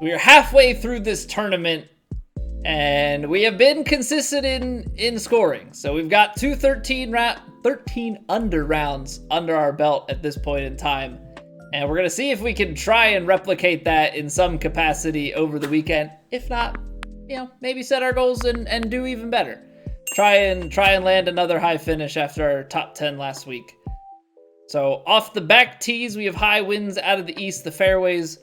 We are halfway through this tournament, and we have been consistent in scoring. So we've got 13 under rounds under our belt at this point in time. And we're going to see if we can try and replicate that in some capacity over the weekend. If not, you know, maybe set our goals and do even better. Try and land another high finish after our top 10 last week. So off the back tees, we have high winds out of the east. The fairways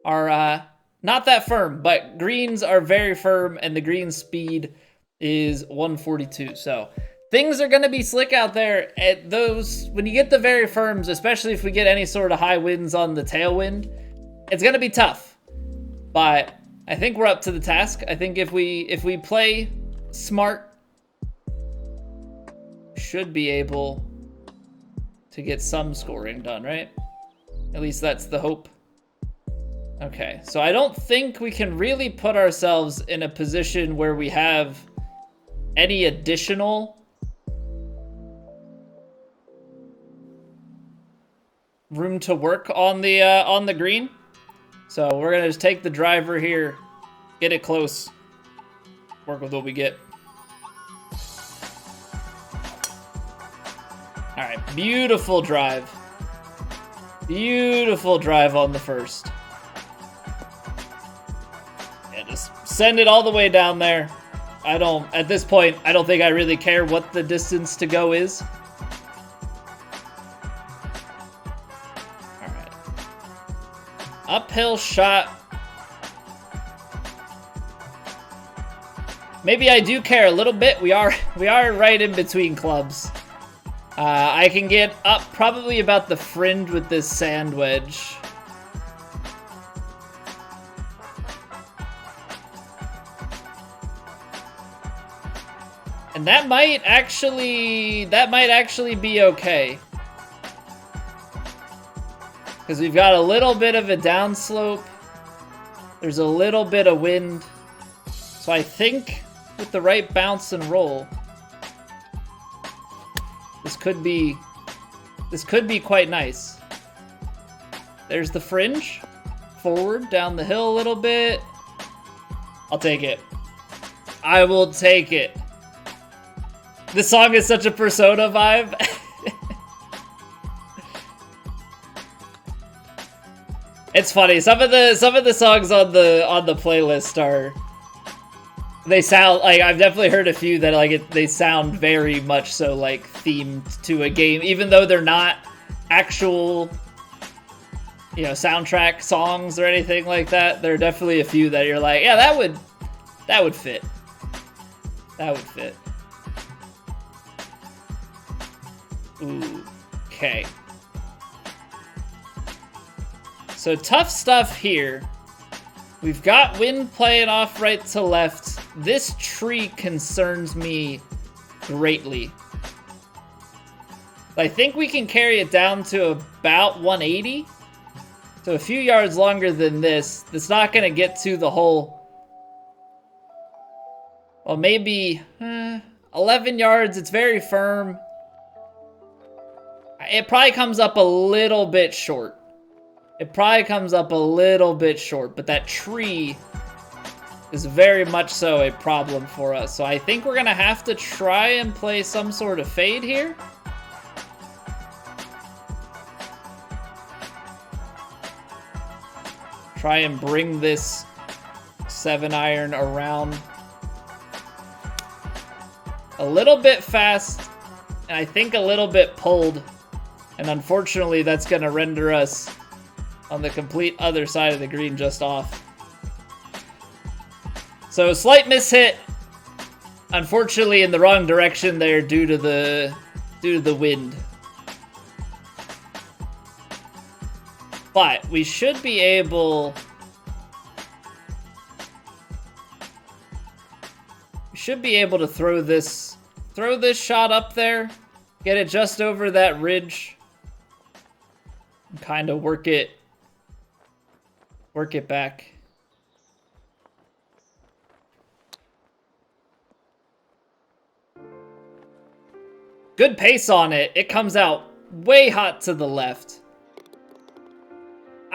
are not that firm, but greens are very firm, and the green speed is 142. So things are going to be slick out there at those. When you get the very firms, especially if we get any sort of high winds on the tailwind, it's going to be tough. But I think we're up to the task. I think if we play smart, should be able to get some scoring done, right? At least that's the hope. Okay, so I don't think we can really put ourselves in a position where we have any additional room to work on the green. So we're gonna just take the driver here, get it close, work with what we get. All right, beautiful drive. Beautiful drive on the first. Yeah, just send it all the way down there. At this point, I don't think I really care what the distance to go is. All right. Uphill shot. Maybe I do care a little bit. We are right in between clubs. I can get up probably about the fringe with this sand wedge. And that might actually be okay. Because we've got a little bit of a downslope. There's a little bit of wind. So I think with the right bounce and roll, this could be quite nice. There's the fringe. Forward, down the hill a little bit. I'll take it. I will take it. This song is such a Persona vibe. It's funny. Some of the songs on the playlist are, they sound like, I've definitely heard a few that like they sound very much so like themed to a game, even though they're not actual, you know, soundtrack songs or anything like that. There are definitely a few that you're like, yeah, that would fit. That would fit. Ooh, okay. So tough stuff here. We've got wind playing off right to left. This tree concerns me greatly. I think we can carry it down to about 180. So a few yards longer than this. It's not going to get to the hole. Well, maybe 11 yards. It's very firm. It probably comes up a little bit short. But that tree is very much so a problem for us. So I think we're going to have to try and play some sort of fade here. Try and bring this 7-iron around a little bit fast, and I think a little bit pulled. And unfortunately, that's going to render us on the complete other side of the green just off. So slight mishit, unfortunately in the wrong direction there due to the wind. But we should be able to throw this shot up there, get it just over that ridge, and kind of work it back. Good pace on it. It comes out way hot to the left.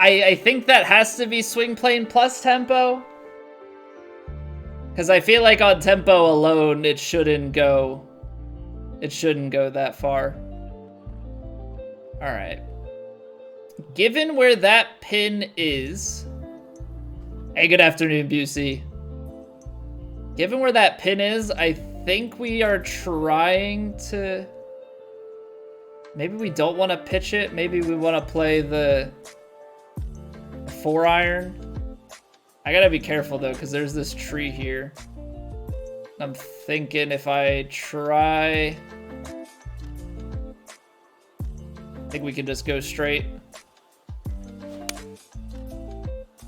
I think that has to be swing plane plus tempo. Because I feel like on tempo alone, it shouldn't go that far. All right. Given where that pin is... Hey, good afternoon, Busey. Given where that pin is, I think we are trying to... Maybe we don't want to pitch it. Maybe we want to play the 4-iron. I gotta be careful though, because there's this tree here. I'm thinking if I try... I think we can just go straight.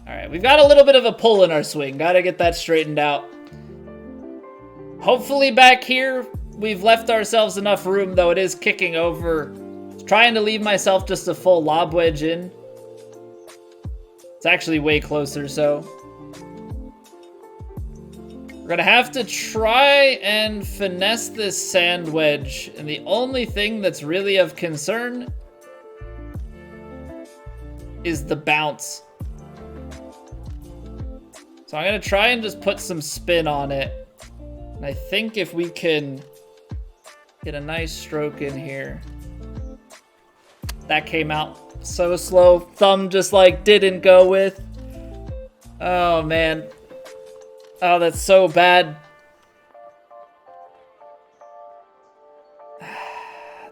Alright, we've got a little bit of a pull in our swing. Gotta get that straightened out. Hopefully back here, we've left ourselves enough room, though it is kicking over. Trying to leave myself just a full lob wedge in. It's actually way closer, so... We're gonna have to try and finesse this sand wedge, and the only thing that's really of concern is the bounce. So I'm gonna try and just put some spin on it. And I think if we can get a nice stroke in here. That came out so slow. Thumb just like didn't go with. Oh man. Oh, that's so bad.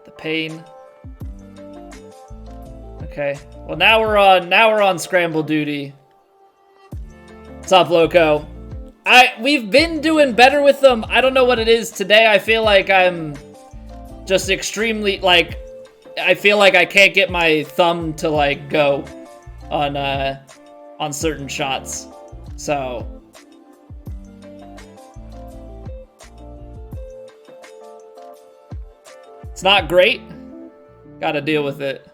The pain. Okay. Well, now we're on scramble duty. What's up, Loco? We've been doing better with them. I don't know what it is today. I feel like I'm just extremely like I feel like I can't get my thumb to like go on certain shots. So it's not great. Gotta deal with it.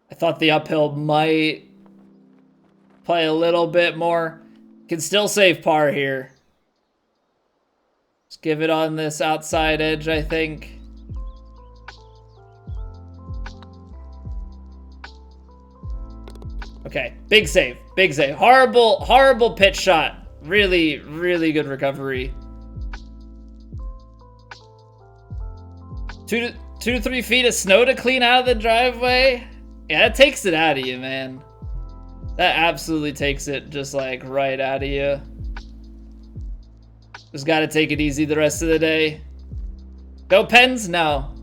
I thought the uphill might play a little bit more. Can still save par here. Just give it on this outside edge, I think. Okay, big save, big save. Horrible pitch shot. Really, really good recovery. 2 to 3 feet of snow to clean out of the driveway. Yeah, that takes it out of you, man. That absolutely takes it just like right out of you. Just gotta take it easy the rest of the day. Go Pens? No.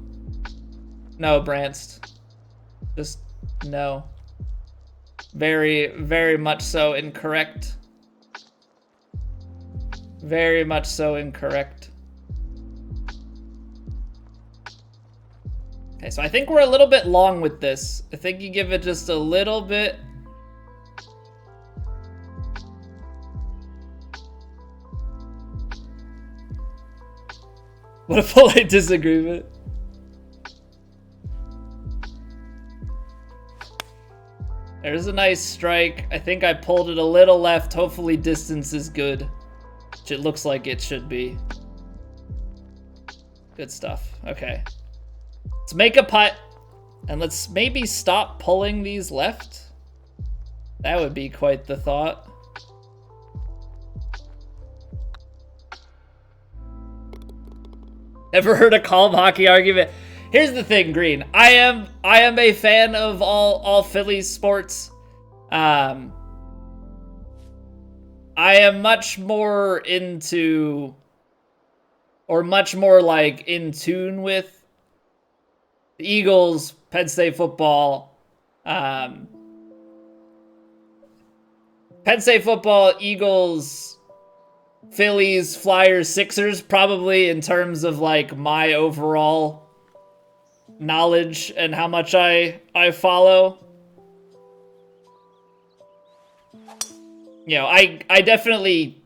No, Branst. Just no. Very, very much so incorrect. Very much so incorrect. Okay, so I think we're a little bit long with this. I think you give it just a little bit. What a polite disagreement. There's a nice strike. I think I pulled it a little left. Hopefully distance is good, which it looks like it should be. Good stuff. Okay. Let's make a putt, and let's maybe stop pulling these left. That would be quite the thought. Ever heard a calm hockey argument? Here's the thing, Green. I am a fan of all Phillies sports. I am much more into, or much more like in tune with the Eagles, Penn State football, Penn State football, Eagles, Phillies, Flyers, Sixers, probably in terms of like my overall knowledge and how much I follow. You know, I definitely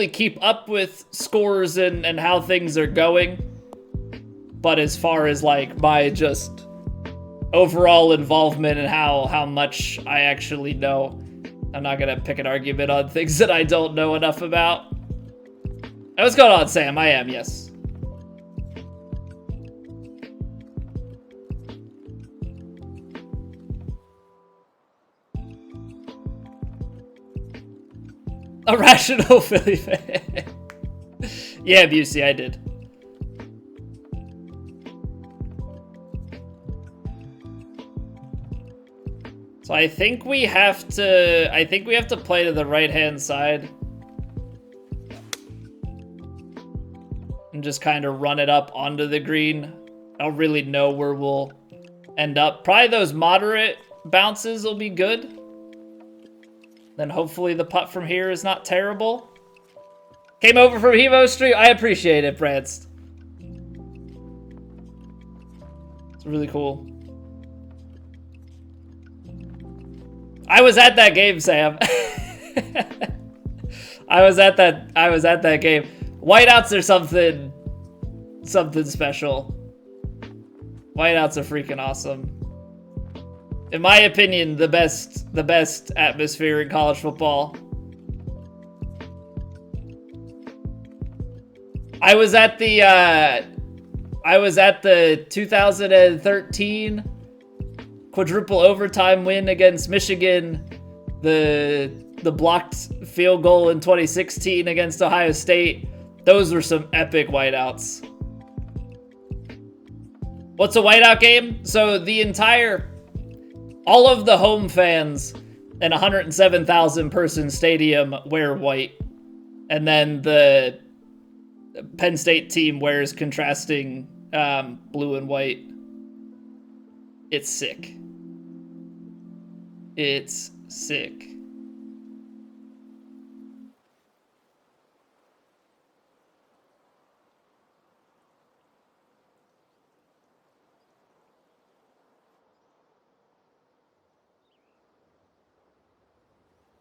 keep up with scores and how things are going. But as far as like my just overall involvement and how much I actually know. I'm not gonna pick an argument on things that I don't know enough about. Oh, what's going on, Sam? I am, yes. A rational Philly fan. Yeah, Busey, I did. So I think we have to play to the right-hand side. And just kind of run it up onto the green. I don't really know where we'll end up. Probably those moderate bounces will be good. Then hopefully the putt from here is not terrible. Came over from Hevo Street. I appreciate it, Branst. It's really cool. I was at that game, Sam. I was at that game. Whiteouts are something special. Whiteouts are freaking awesome. In my opinion, the best atmosphere in college football. I was at the 2013 quadruple overtime win against Michigan, the blocked field goal in 2016 against Ohio State. Those were some epic whiteouts. What's a whiteout game? So all of the home fans in 107,000 person stadium wear white. And then the Penn State team wears contrasting blue and white. It's sick. It's sick.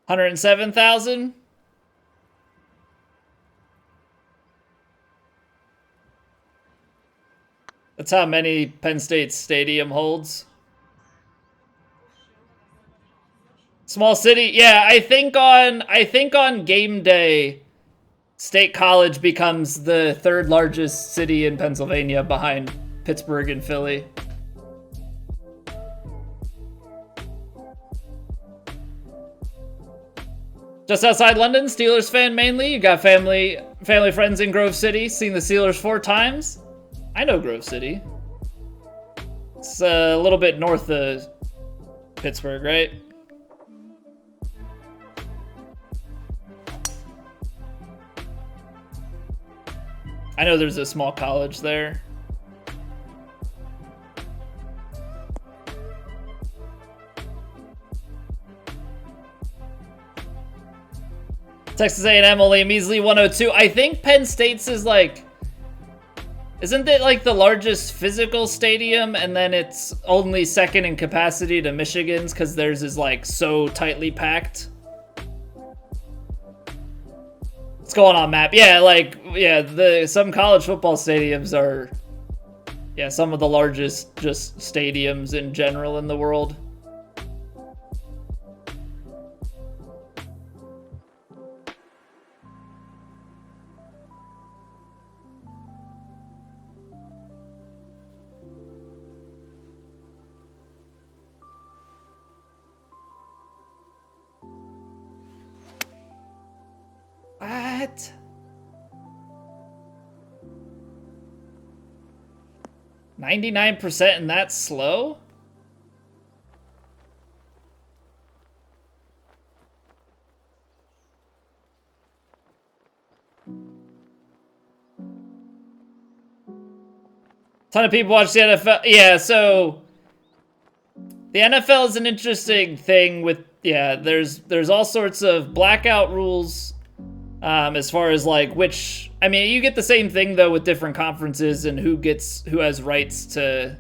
$107,000. That's how many Penn State Stadium holds. Small city, yeah. I think on game day, State College becomes the third largest city in Pennsylvania behind Pittsburgh and Philly. Just outside London, Steelers fan mainly. You got family friends in Grove City. Seen the Steelers 4 times. I know Grove City. It's a little bit north of Pittsburgh, right? I know there's a small college there. Texas A&M only a measly 102. I think Penn State's is like, isn't it like the largest physical stadium, and then it's only second in capacity to Michigan's because theirs is like so tightly packed? What's going on, Map? Yeah, some college football stadiums are, some of the largest just stadiums in general in the world. What? $99% and that's slow? Ton of people watch the NFL. Yeah, so the NFL is an interesting thing with, there's all sorts of blackout rules. As far as like which, I mean, you get the same thing though with different conferences and who has rights to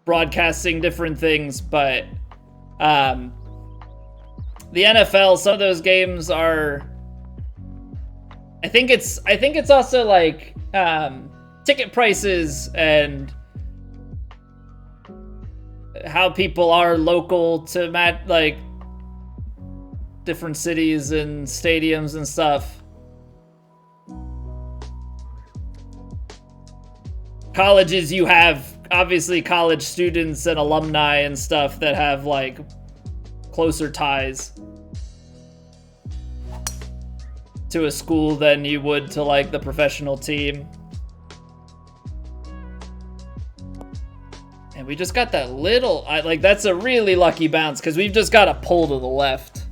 broadcasting different things, but the NFL, some of those games are, I think it's also like ticket prices and how people are local to match, like different cities and stadiums and stuff. Colleges, you have obviously college students and alumni and stuff that have like closer ties to a school than you would to like the professional team. And we just got that little, like that's a really lucky bounce because we've just got a pull to the left.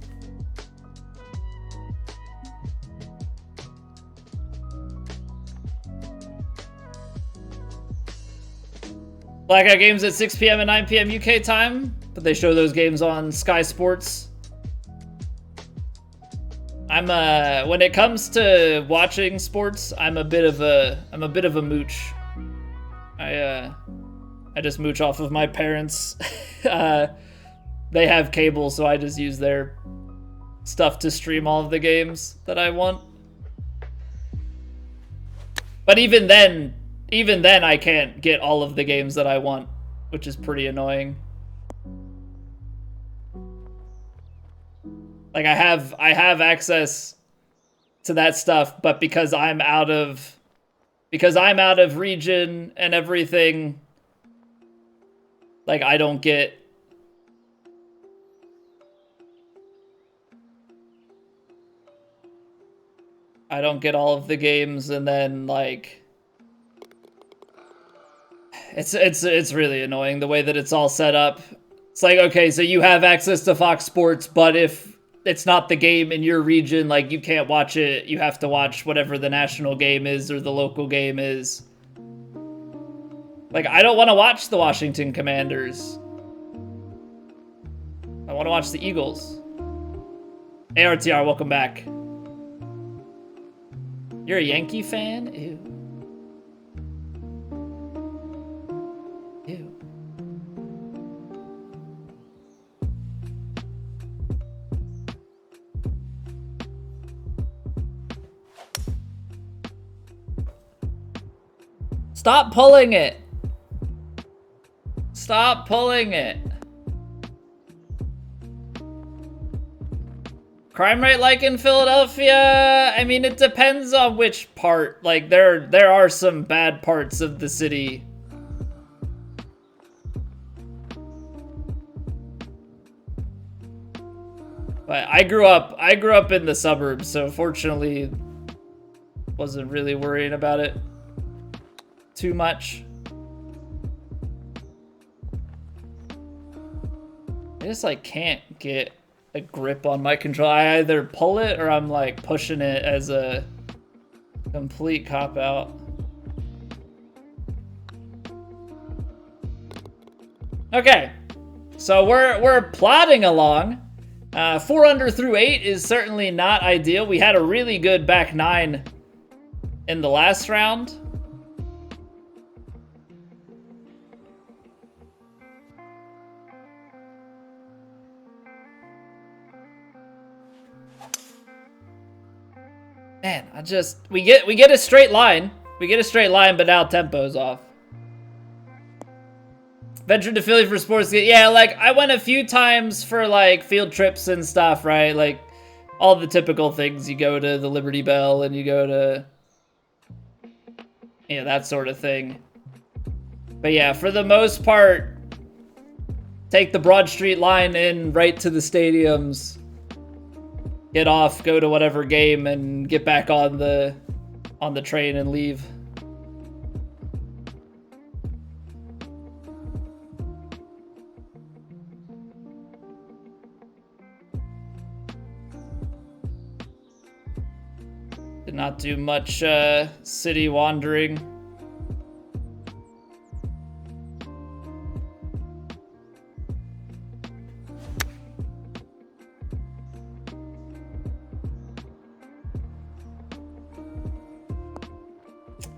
Blackout games at 6 p.m. and 9 p.m. UK time, but they show those games on Sky Sports. When it comes to watching sports, I'm a bit of a mooch. I just mooch off of my parents. They have cable, so I just use their stuff to stream all of the games that I want. But even then I can't get all of the games that I want, which is pretty annoying. Like I have access to that stuff, but because I'm out of region and everything, like I don't get all of the games, and then like it's really annoying the way that it's all set up. It's like, okay, so you have access to Fox Sports, but if it's not the game in your region, like you can't watch it. You have to watch whatever the national game is or the local game is. Like, I don't want to watch the Washington Commanders. I want to watch the Eagles. ARTR, welcome back. You're a Yankee fan? Ew. Ew. Stop pulling it. Stop pulling it. Crime rate like in Philadelphia? I mean, it depends on which part. Like, there are some bad parts of the city. But I grew up in the suburbs, so fortunately wasn't really worrying about it too much. I just like can't get a grip on my control. I either pull it or I'm like pushing it as a complete cop out. Okay, so we're plodding along. 4 under through 8 is certainly not ideal. We had a really good back 9 in the last round. Man, we get a straight line. We get a straight line, but now tempo's off. Ventured to Philly for sports. Yeah, like I went a few times for like field trips and stuff, right? Like all the typical things. You go to the Liberty Bell and you go to, yeah, that sort of thing. But yeah, for the most part, take the Broad Street line in right to the stadiums. Get off, go to whatever game, and get back on the train and leave. Did not do much city wandering.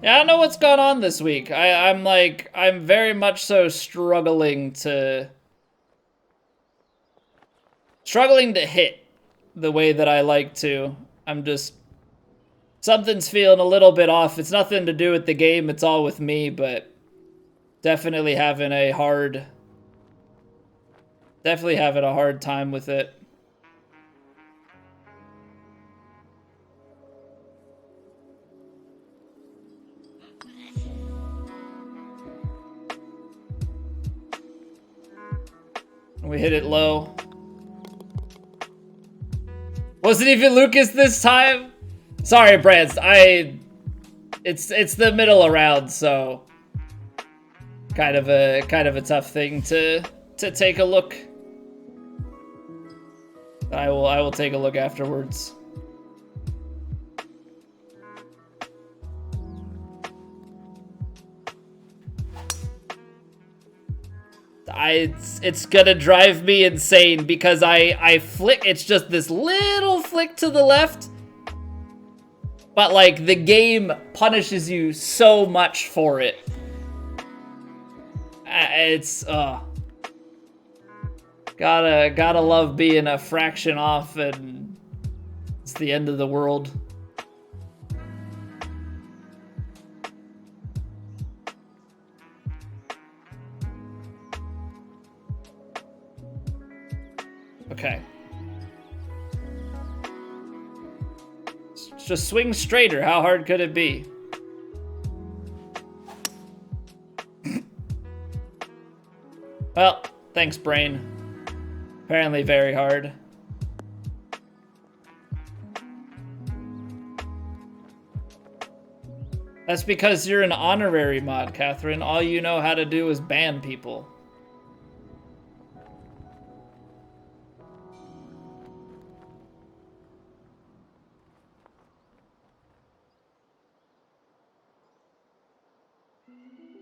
Yeah, I don't know what's going on this week. I'm very much so struggling to hit the way that I like to. I'm just Something's feeling a little bit off. It's nothing to do with the game. It's all with me, but definitely having a hard time with it. We hit it low. Wasn't even Lucas this time? Sorry, Brands. It's the middle of round, so kind of a tough thing to take a look. I will take a look afterwards. It's gonna drive me insane because I flick. It's just this little flick to the left, but like the game punishes you so much for it. It's gotta love being a fraction off, and it's the end of the world. Okay. Just swing straighter. How hard could it be? Well, thanks, brain. Apparently very hard. That's because you're an honorary mod, Catherine. All you know how to do is ban people.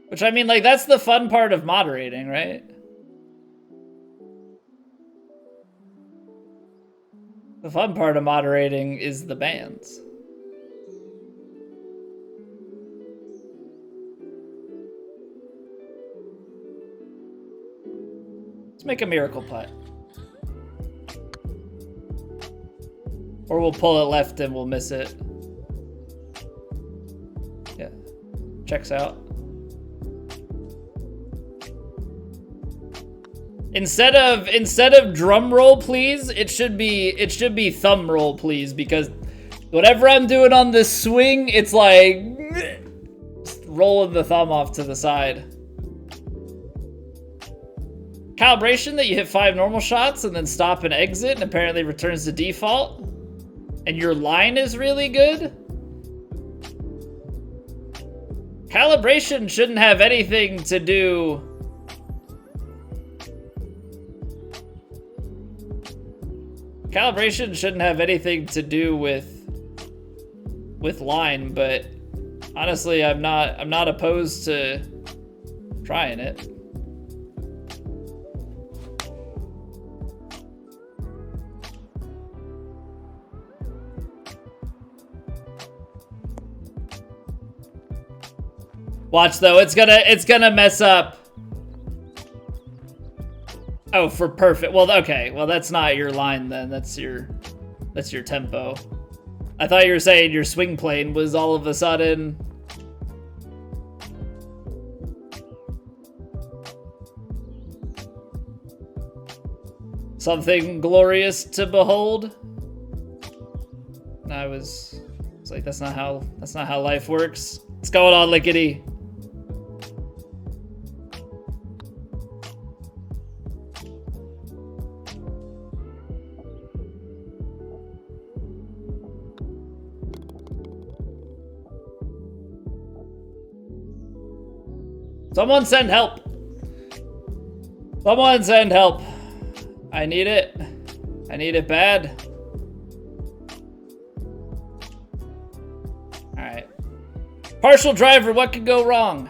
Which, I mean, like, that's the fun part of moderating, right? The fun part of moderating is the bans. Let's make a miracle putt. Or we'll pull it left and we'll miss it. Yeah. Checks out. Instead of drum roll, please, it should be thumb roll, please, because whatever I'm doing on this swing, it's like just rolling the thumb off to the side. Calibration that you hit 5 normal shots and then stop and exit and apparently returns to default. And your line is really good. Calibration shouldn't have anything to do. Calibration shouldn't have anything to do with line, but honestly, I'm not opposed to trying it. Watch though, it's gonna mess up. Oh, for perfect. Well, okay. Well, that's not your line then. That's your tempo. I thought you were saying your swing plane was all of a sudden. Something glorious to behold. And I was like, that's not how life works. What's going on, Lickety? Someone send help. Someone send help. I need it. I need it bad. All right. Partial driver, what could go wrong?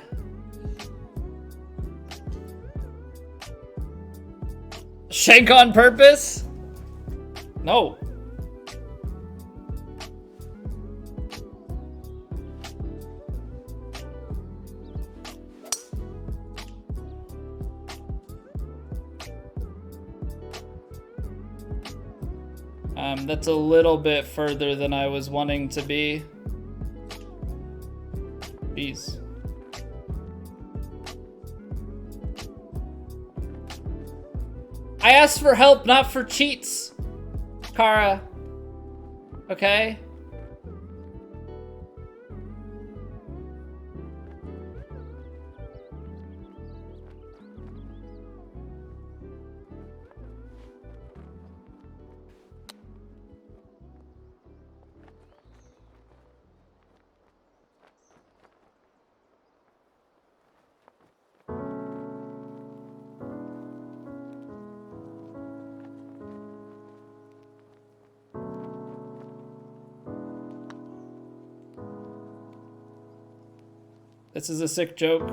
Shank on purpose? No. That's a little bit further than I was wanting to be. Jeez. I asked for help, not for cheats, Kara. Okay? This is a sick joke.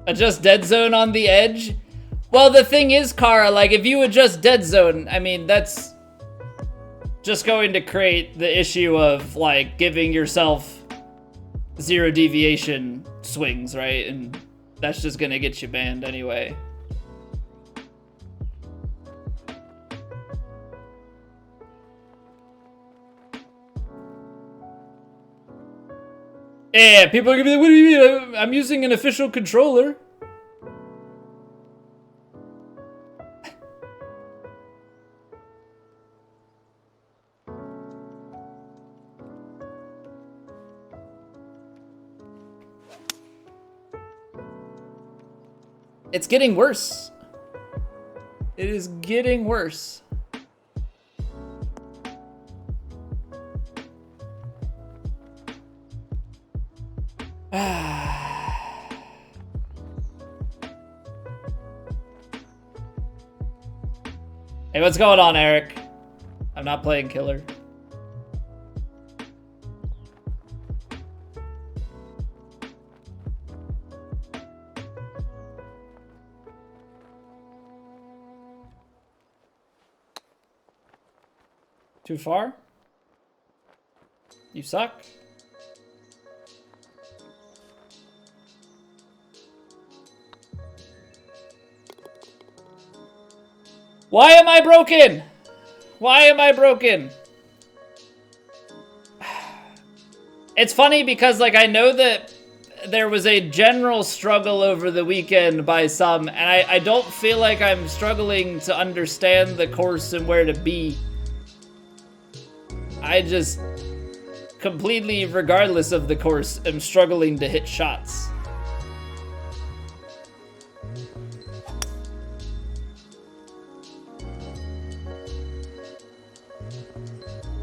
Adjust dead zone on the edge? Well, the thing is, Kara, like, if you adjust dead zone, I mean, that's just going to create the issue of, like, giving yourself zero deviation swings, right? And that's just gonna get you banned anyway. Yeah, people are gonna be like, what do you mean? I'm using an official controller. It's getting worse. It is getting worse. Hey, what's going on, Eric? I'm not playing killer. Too far? You suck. Why am I broken? Why am I broken? It's funny because, like, I know that there was a general struggle over the weekend by some, and I don't feel like I'm struggling to understand the course and where to be. I just, completely regardless of the course, am struggling to hit shots.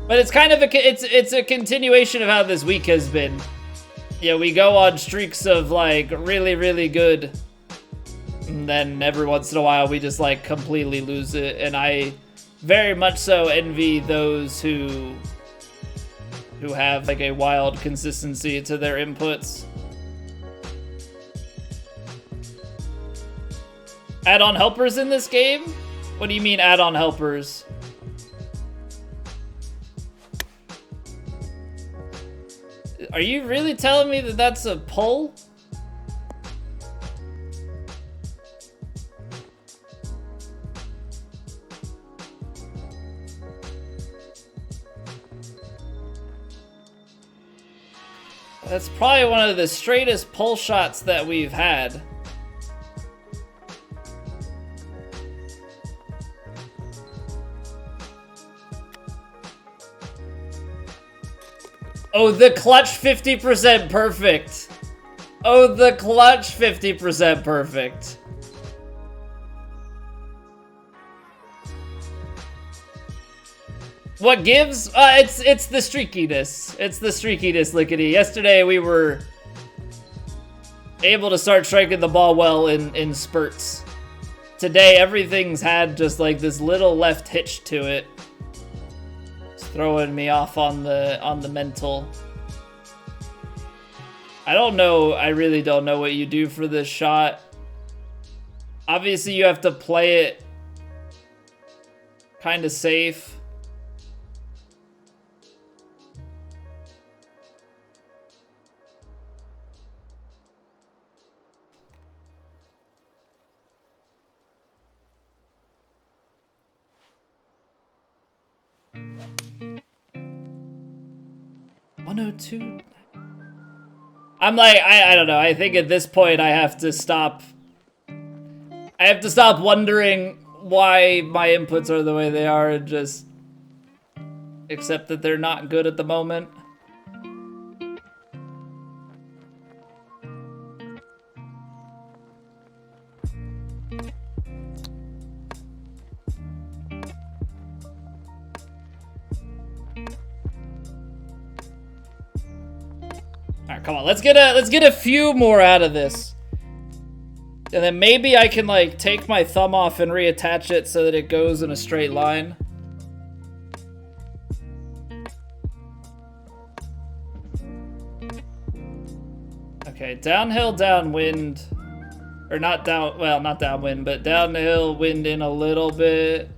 But it's kind of it's a continuation of how this week has been. Yeah, we go on streaks of, like, really, really good, and then every once in a while we just, like, completely lose it, and I very much so envy those who have, like, a wild consistency to their inputs. Add-on helpers in this game? What do you mean add-on helpers? Are you really telling me that that's a pull? That's probably one of the straightest pull shots that we've had. Oh, the clutch 50% perfect. Oh, the clutch 50% perfect. What gives? It's the streakiness. It's the streakiness, Lickety. Yesterday we were able to start striking the ball well in spurts. Today everything's had just like this little left hitch to it. It's throwing me off on the mental. I don't know. I really don't know what you do for this shot. Obviously you have to play it kind of safe. 102. I'm like, I don't know. I think at this point I have to stop. I have to stop wondering why my inputs are the way they are and just accept that they're not good at the moment. Alright, come on, let's get a few more out of this. And then maybe I can like take my thumb off and reattach it so that it goes in a straight line. Okay, downhill, downwind. Or not down, well, not downwind, but downhill, wind in a little bit.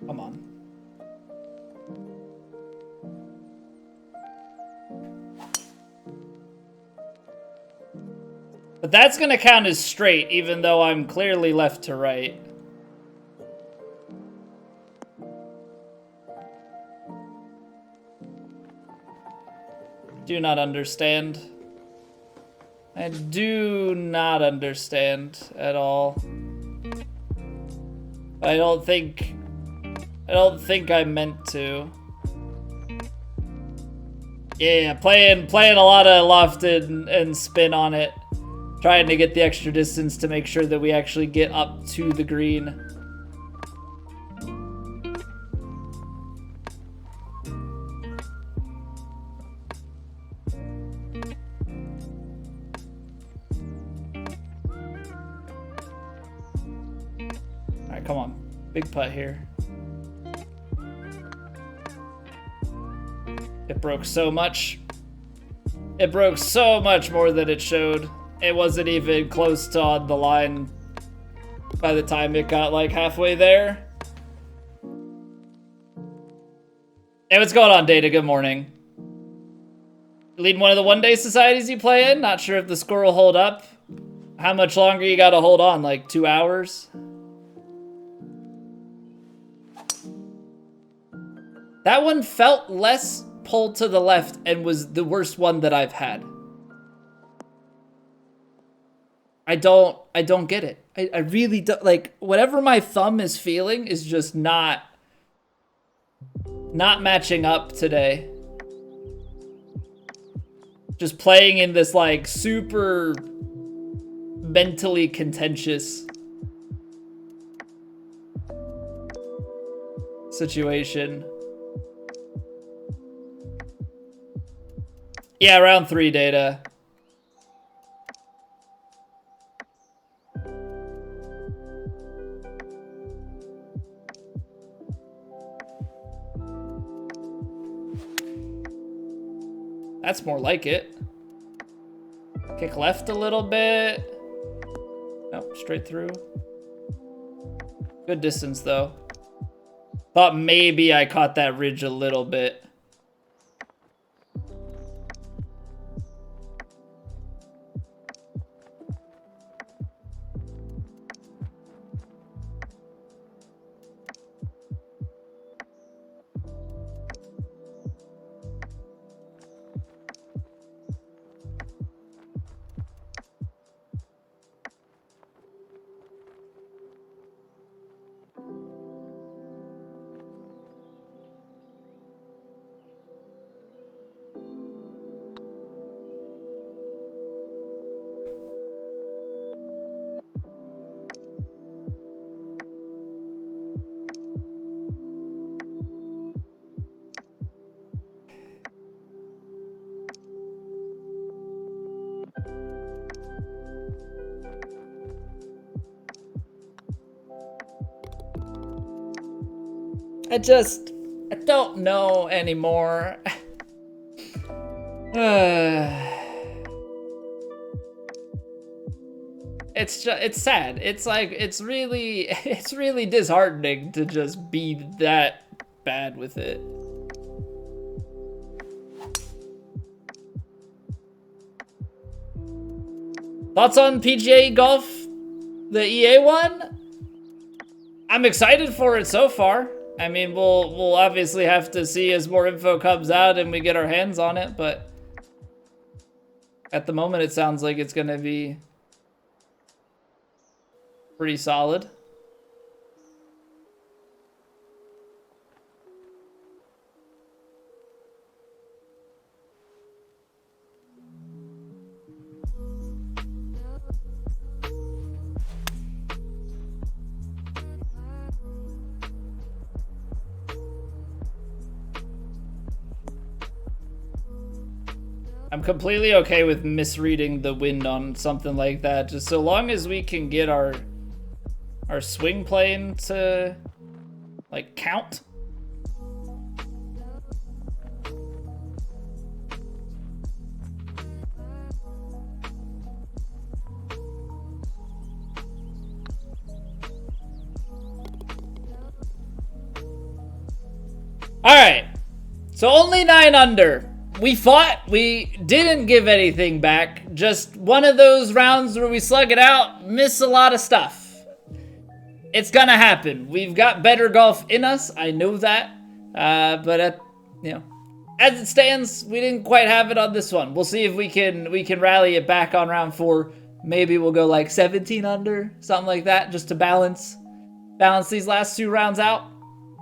Come on. But that's gonna count as straight, even though I'm clearly left to right. Do not understand. I do not understand at all. I don't think I meant to. Yeah, playing a lot of loft and spin on it. Trying to get the extra distance to make sure that we actually get up to the green. Alright, come on. Big putt here. It broke so much. It broke so much more than it showed. It wasn't even close to on the line by the time it got like halfway there. Hey, what's going on, Data? Good morning. Leading one of the one-day societies you play in? Not sure if the score will hold up. How much longer you gotta hold on? Like 2 hours? That one felt less pulled to the left and was the worst one that I've had. I don't get it. I really don't, like, whatever my thumb is feeling is just not matching up today. Just playing in this, like, super mentally contentious situation. Yeah, round 3, Data. That's more like it. Kick left a little bit. Nope, straight through. Good distance, though. Thought maybe I caught that ridge a little bit. I don't know anymore. It's sad. It's like, it's really disheartening to just be that bad with it. Thoughts on PGA Golf, the EA one? I'm excited for it so far. I mean, we'll obviously have to see as more info comes out and we get our hands on it, but at the moment it sounds like it's gonna be pretty solid. I'm completely okay with misreading the wind on something like that, just so long as we can get our swing plane to like count. All right, so only 9 under. We fought, we didn't give anything back. Just one of those rounds where we slug it out, miss a lot of stuff. It's gonna happen. We've got better golf in us, I know that. But you know, as it stands, we didn't quite have it on this one. We'll see if we can rally it back on round 4. Maybe we'll go like 17 under, something like that, just to balance these last 2 rounds out.